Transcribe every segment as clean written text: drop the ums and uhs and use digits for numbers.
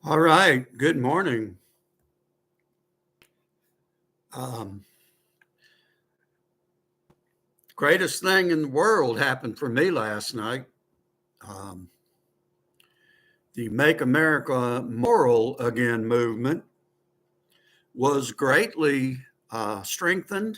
All right. Good morning. Um, Greatest thing in the world happened for me last night. Um, the Make America Moral Again movement was greatly strengthened,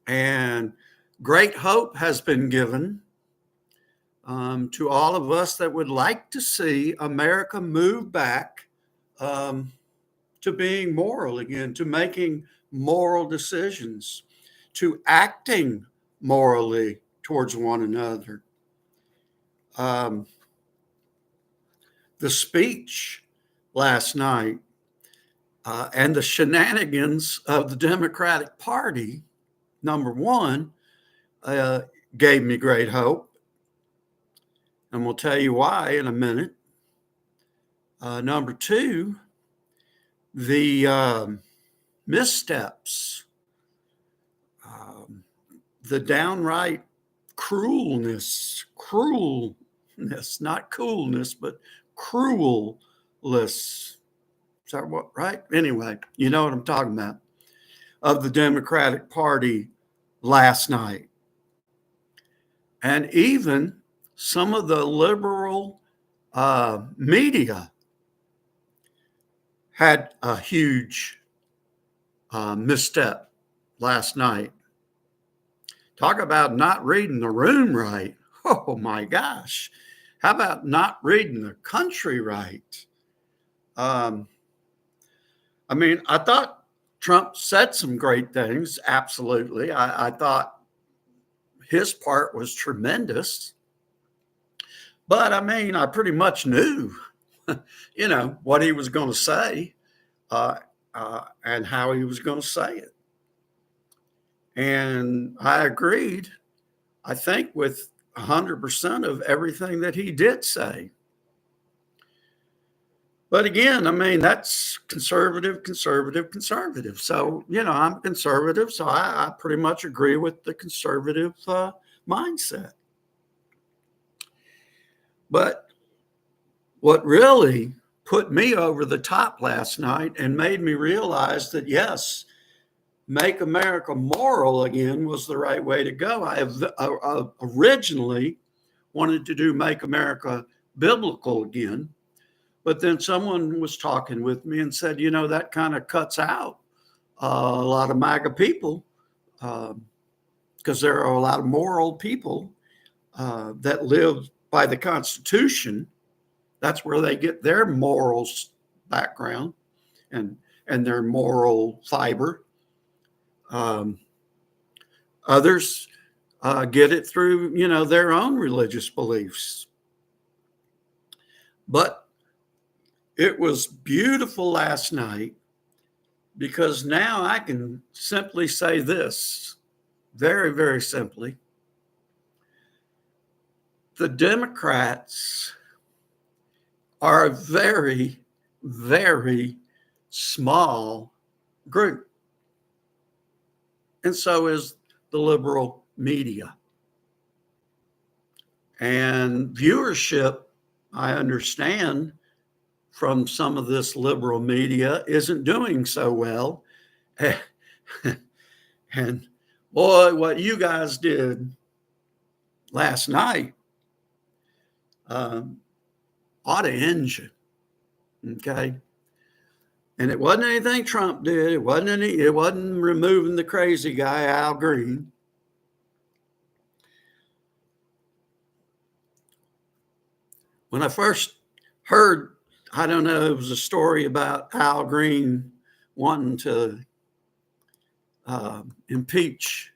and great hope has been given to all of us that would like to see America move back um, to being moral again, to making moral decisions, to acting morally towards one another. Um, the speech last night and the shenanigans of the Democratic Party, number one, uh, gave me great hope. And we'll tell you why in a minute. Number two, the missteps, um, the downright cruelness, not coolness, but cruelness. Is that what, right? Anyway, you know what I'm talking about. Of the Democratic Party last night. And even some of the liberal media had a huge misstep last night. Talk about not reading the room right. Oh my gosh. How about not reading the country right? Um, I thought Trump said some great things. Absolutely. I thought his part was tremendous. But I pretty much knew, what he was going to say and how he was going to say it. And I agreed, I think, with 100% of everything that he did say. But again, that's conservative. So, I'm conservative. So I pretty much agree with the conservative mindset. But what really put me over the top last night and made me realize that, yes, make America moral again was the right way to go. I have originally wanted to do make America biblical again. But then someone was talking with me and said, that kind of cuts out a lot of MAGA people because there are a lot of moral people that live by the Constitution. That's where they get their morals background and their moral fiber. Others get it through, their own religious beliefs. But it was beautiful last night because now I can simply say this very, very simply. The Democrats are a very, very small group. And so is the liberal media. And viewership, I understand from some of this liberal media, isn't doing so well. And boy, what you guys did last night ought to end you. Okay. And it wasn't anything Trump did. It wasn't removing the crazy guy, Al Green. When I first heard, I don't know, it was a story about Al Green wanting to impeach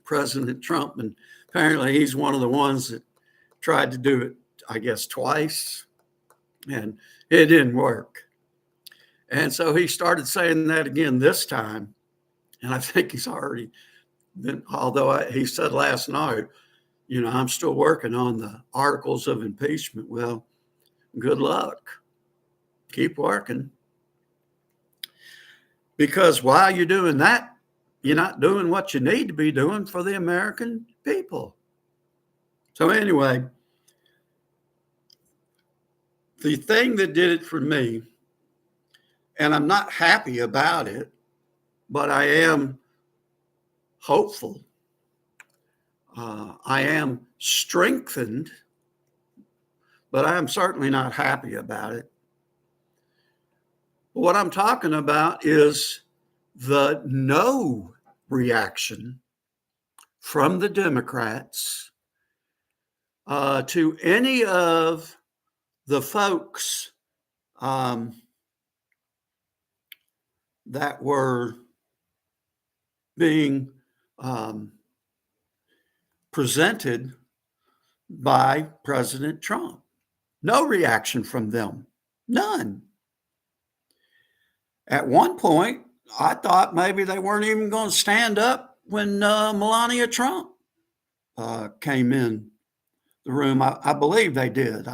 President Trump. And apparently he's one of the ones that tried to do it, I guess, twice. And it didn't work. And so he started saying that again this time. And I think he's already been, although he said last night, I'm still working on the articles of impeachment. Well, good luck. Keep working. Because while you're doing that, you're not doing what you need to be doing for the American people. So anyway, the thing that did it for me, and I'm not happy about it, but I am hopeful. I am strengthened, but I am certainly not happy about it. What I'm talking about is the no reaction from the Democrats to any of the folks that were being presented by President Trump. No reaction from them, none. At one point, I thought maybe they weren't even going to stand up when Melania Trump came in the room. I believe they did.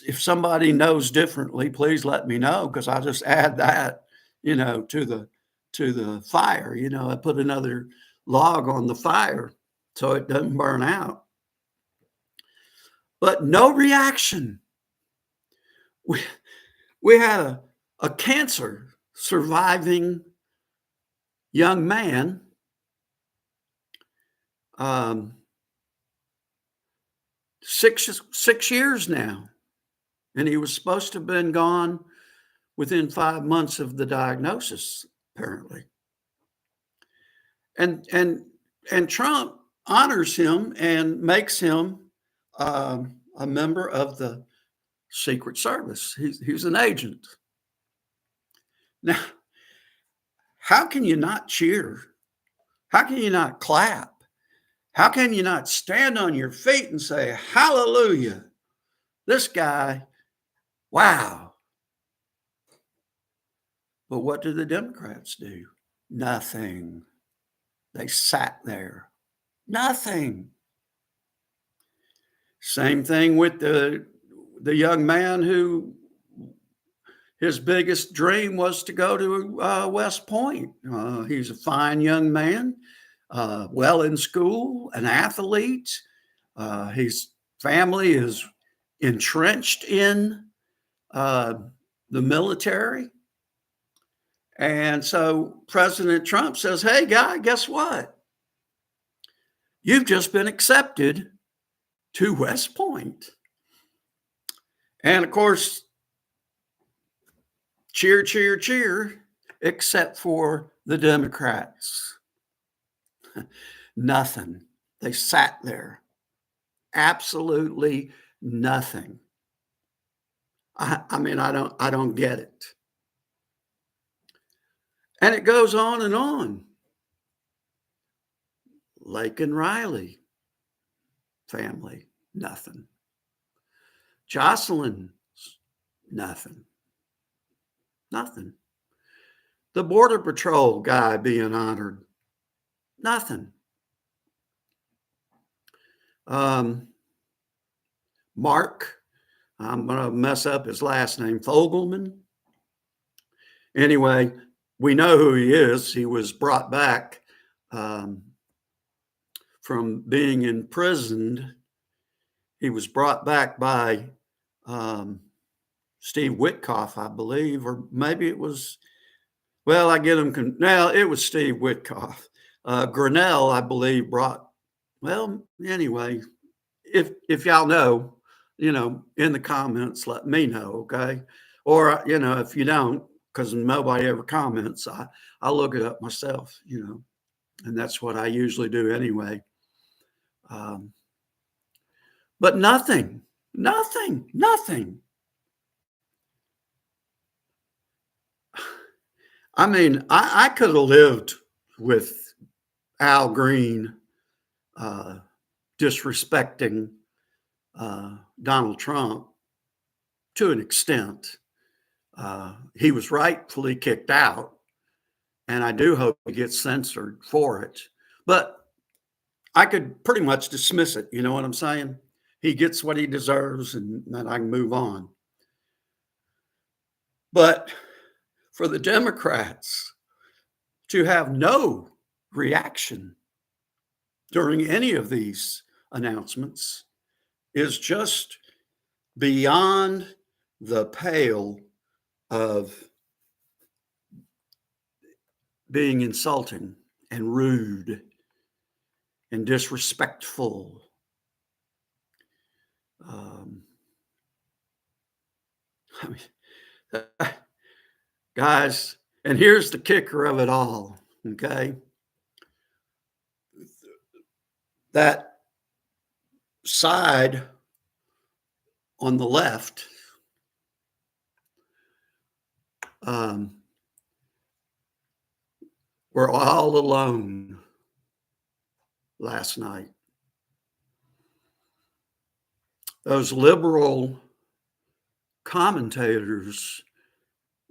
If somebody knows differently, please let me know, because I'll just add that, to the fire. I put another log on the fire so it doesn't burn out. But no reaction. We had a cancer surviving young man, 6 years now, and he was supposed to have been gone within 5 months of the diagnosis, apparently. And Trump honors him and makes him a member of the Secret Service. He's an agent. Now, how can you not cheer? How can you not clap? How can you not stand on your feet and say, hallelujah, this guy, wow. But what do the Democrats do? Nothing. They sat there. Nothing. Same thing with the young man who his biggest dream was to go to West Point. He's a fine young man, well in school, an athlete. His family is entrenched in the military. And so President Trump says, hey, guy, guess what? You've just been accepted to West Point. And of course, cheer, cheer, cheer, except for the Democrats. Nothing. They sat there. Absolutely nothing. I mean, I don't get it. And it goes on and on. Laken Riley family, nothing. Jocelyn, nothing. Nothing. The Border Patrol guy being honored, nothing. Mark, I'm going to mess up his last name, Fogelman. Anyway, we know who he is. He was brought back from being imprisoned. He was brought back by Steve Witkoff, I believe, or maybe it was, well, I get him. Now it was Steve Witkoff. Grinnell, I believe, brought, well, anyway, if y'all know, in the comments, let me know, okay? Or, if you don't, because nobody ever comments, I'll look it up myself, and that's what I usually do anyway. But nothing. I mean, I could have lived with Al Green disrespecting Donald Trump to an extent. He was rightfully kicked out, and I do hope he gets censored for it. But I could pretty much dismiss it. You know what I'm saying? He gets what he deserves, and then I can move on. But for the Democrats to have no reaction during any of these announcements is just beyond the pale of being insulting and rude and disrespectful. I mean, guys, and here's the kicker of it all, okay? That side on the left were all alone last night. Those liberal commentators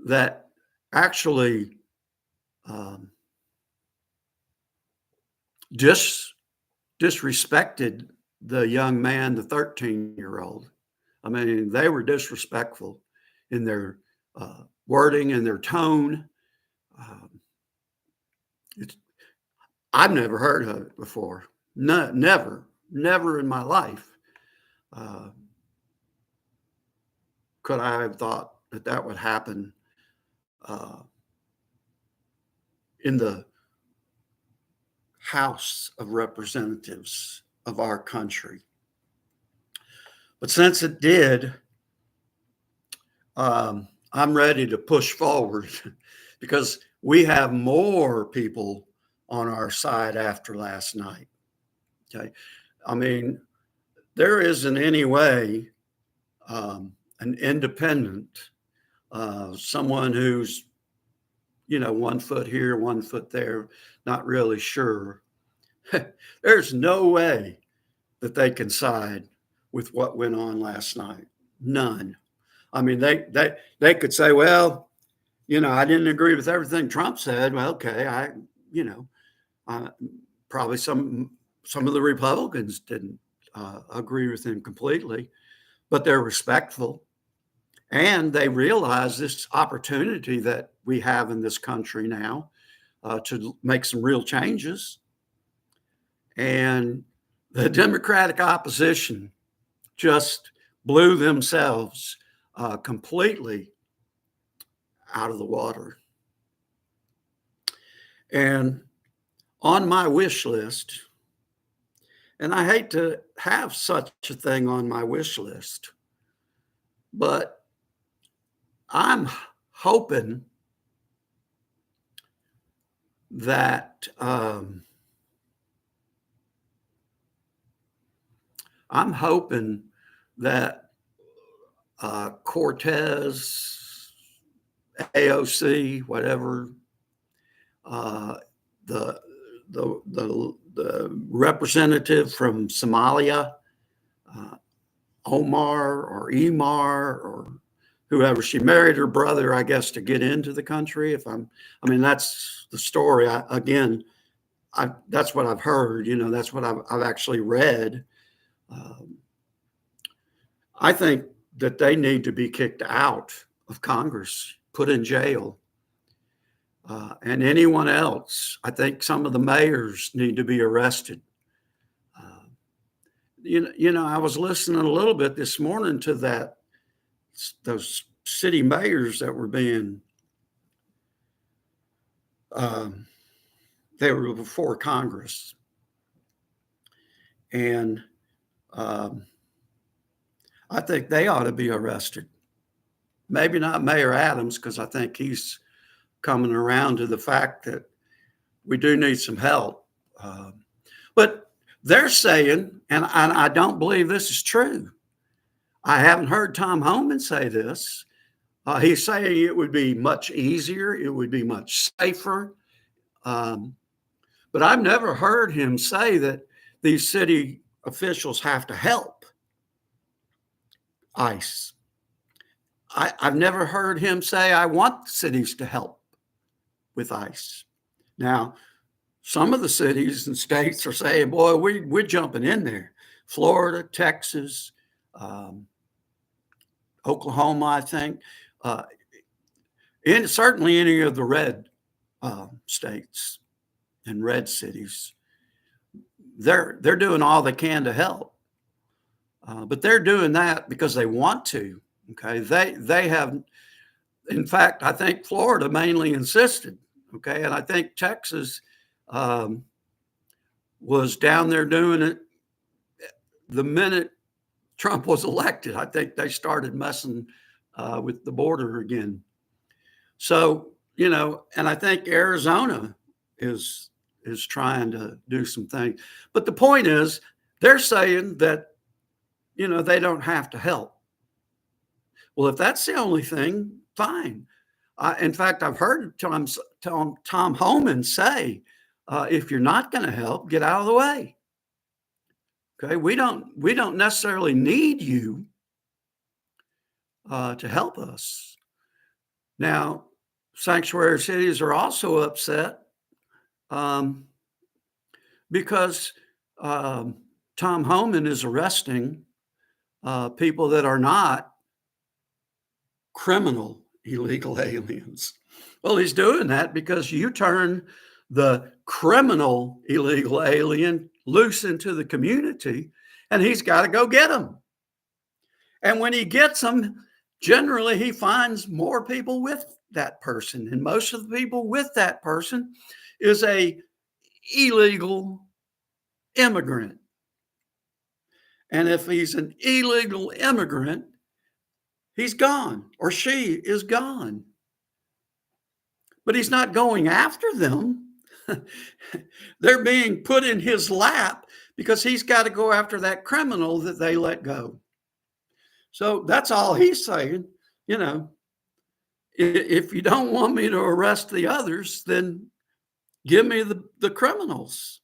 that actually disrespected the young man, the 13-year-old. I mean, they were disrespectful in their wording and their tone. I've never heard of it before. No, never in my life could I have thought that that would happen in the House of Representatives of our country. But since it did, I'm ready to push forward because we have more people on our side after last night. Okay. I mean, there isn't any way an independent, someone who's, 1 foot here, 1 foot there, not really sure. There's no way that they can side with what went on last night. None. I mean, they could say, well, I didn't agree with everything Trump said. Well, okay, probably some of the Republicans didn't agree with him completely, but they're respectful. And they realize this opportunity that we have in this country now to make some real changes. And the Democratic opposition just blew themselves completely out of the water. And on my wish list, and I hate to have such a thing on my wish list, but I'm hoping that Cortez, AOC, whatever, the representative from Somalia, Omar or Emar or whoever, she married her brother, I guess, to get into the country. That's the story. That's what I've heard. That's what I've actually read. I think that they need to be kicked out of Congress, put in jail. And anyone else, I think some of the mayors need to be arrested. I was listening a little bit this morning to those city mayors that were being, they were before Congress. And I think they ought to be arrested. Maybe not Mayor Adams, because I think he's coming around to the fact that we do need some help. But they're saying, and I don't believe this is true. I haven't heard Tom Homan say this. He's saying it would be much easier. It would be much safer. But I've never heard him say that these city officials have to help ICE. I've never heard him say, I want cities to help with ICE. Now, some of the cities and states are saying, boy, we're jumping in there. Florida, Texas, Oklahoma, I think, and certainly any of the red states and red cities. They're doing all they can to help. But they're doing that because they want to. Okay, they have, in fact, I think Florida mainly insisted. Okay, and I think Texas um, was down there doing it the minute Trump was elected. I think they started messing with the border again. So, and I think Arizona is is trying to do some things. But the point is, they're saying that they don't have to help. Well, if that's the only thing, fine. In fact, I've heard Tom Homan say, if you're not going to help, get out of the way. Okay, we don't necessarily need you to help us. Now, sanctuary cities are also upset um, because Tom Homan is arresting people that are not criminal illegal aliens. Well, he's doing that because you turn the criminal illegal alien loose into the community, and he's got to go get them. And when he gets them, generally he finds more people with that person, and most of the people with that person is a illegal immigrant. And if he's an illegal immigrant, he's gone or she is gone. But he's not going after them. They're being put in his lap because he's got to go after that criminal that they let go. So that's all he's saying. If you don't want me to arrest the others, then give me the criminals,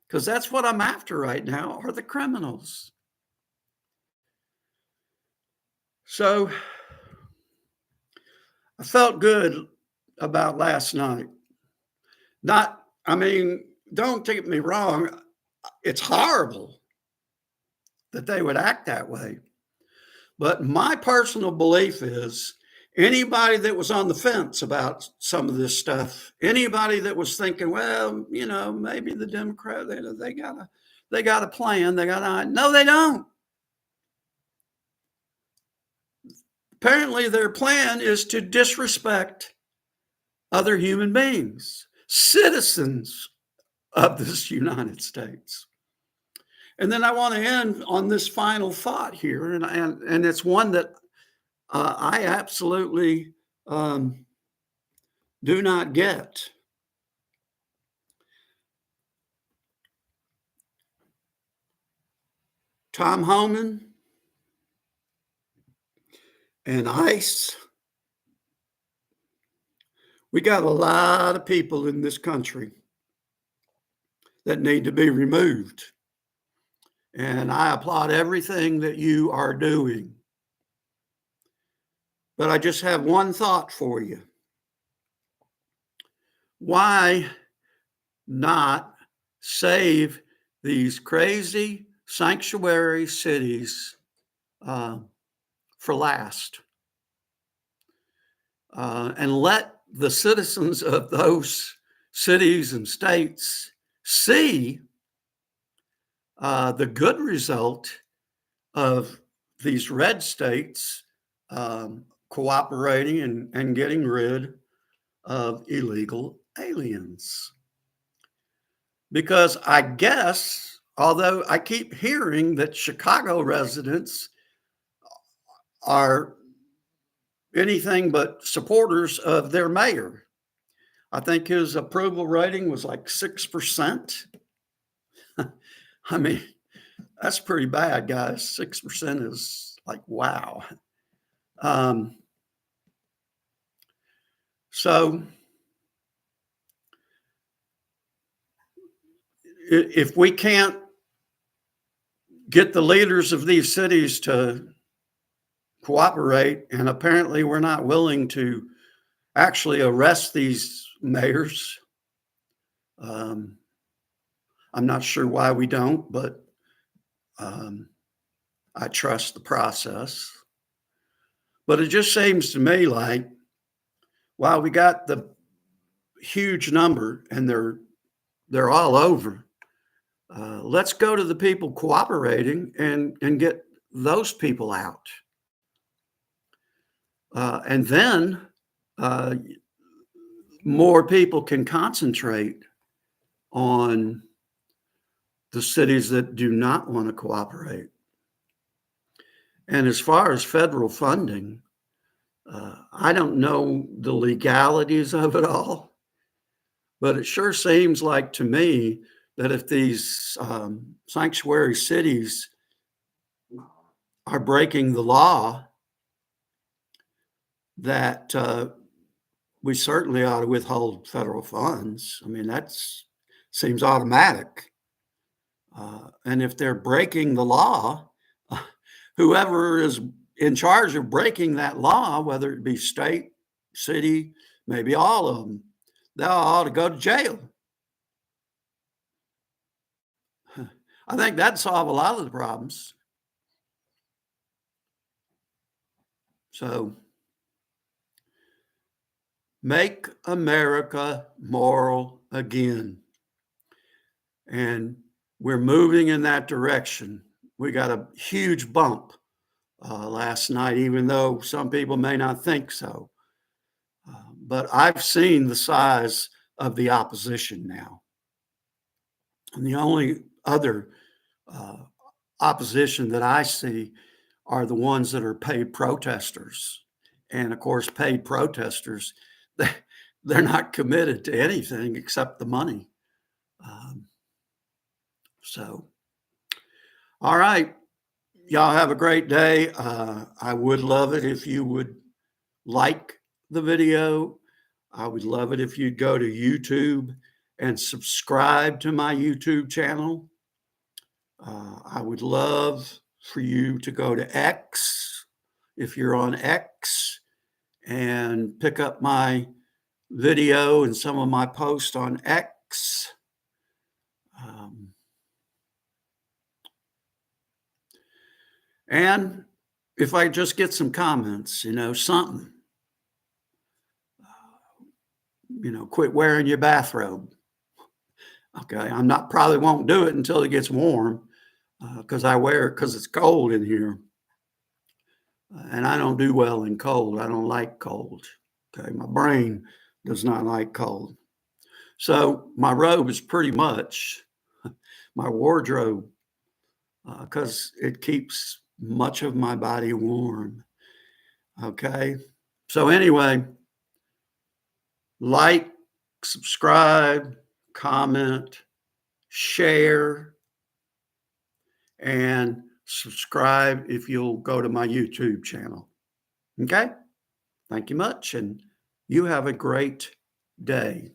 because that's what I'm after right now, are the criminals. So I felt good about last night. Don't get me wrong. It's horrible that they would act that way. But my personal belief is anybody that was on the fence about some of this stuff, anybody that was thinking, well, maybe the Democrat, they got a plan. No, they don't. Apparently their plan is to disrespect other human beings, citizens of this United States. And then I want to end on this final thought here, and it's one that I absolutely do not get. Tom Homan and ICE, we got a lot of people in this country that need to be removed. And I applaud everything that you are doing. But I just have one thought for you. Why not save these crazy sanctuary cities for last? And let the citizens of those cities and states see the good result of these red states cooperating and getting rid of illegal aliens. Because I guess, although I keep hearing that Chicago residents are anything but supporters of their mayor. I think his approval rating was like 6%. I mean, that's pretty bad, guys. 6% is like, wow. So if we can't get the leaders of these cities to cooperate, and apparently we're not willing to actually arrest these mayors, I'm not sure why we don't, but I trust the process. But it just seems to me like, while we got the huge number and they're all over, let's go to the people cooperating and get those people out. And then uh, more people can concentrate on the cities that do not want to cooperate. And as far as federal funding, I don't know the legalities of it all, but it sure seems like to me that if these sanctuary cities are breaking the law, that we certainly ought to withhold federal funds. I mean, that seems automatic. And if they're breaking the law, whoever is in charge of breaking that law, whether it be state, city, maybe all of them, they ought to go to jail. I think that'd solve a lot of the problems. So make America moral again. And we're moving in that direction. We got a huge bump last night, even though some people may not think so. But I've seen the size of the opposition now. And the only other opposition that I see are the ones that are paid protesters. And of course, paid protesters, they're not committed to anything except the money. So, all right. Y'all have a great day. I would love it if you would like the video. I would love it if you'd go to YouTube and subscribe to my YouTube channel. I would love for you to go to X, if you're on X, and pick up my video and some of my posts on X. And if I just get some comments, something, quit wearing your bathrobe. Okay, I'm not probably won't do it until it gets warm because I wear it because it's cold in here. And I don't do well in cold. I don't like cold. Okay, my brain does not like cold. So my robe is pretty much my wardrobe because it keeps much of my body warm. Okay, so anyway, like, subscribe, comment, share, and subscribe if you'll go to my YouTube channel. Okay? Thank you much, and you have a great day.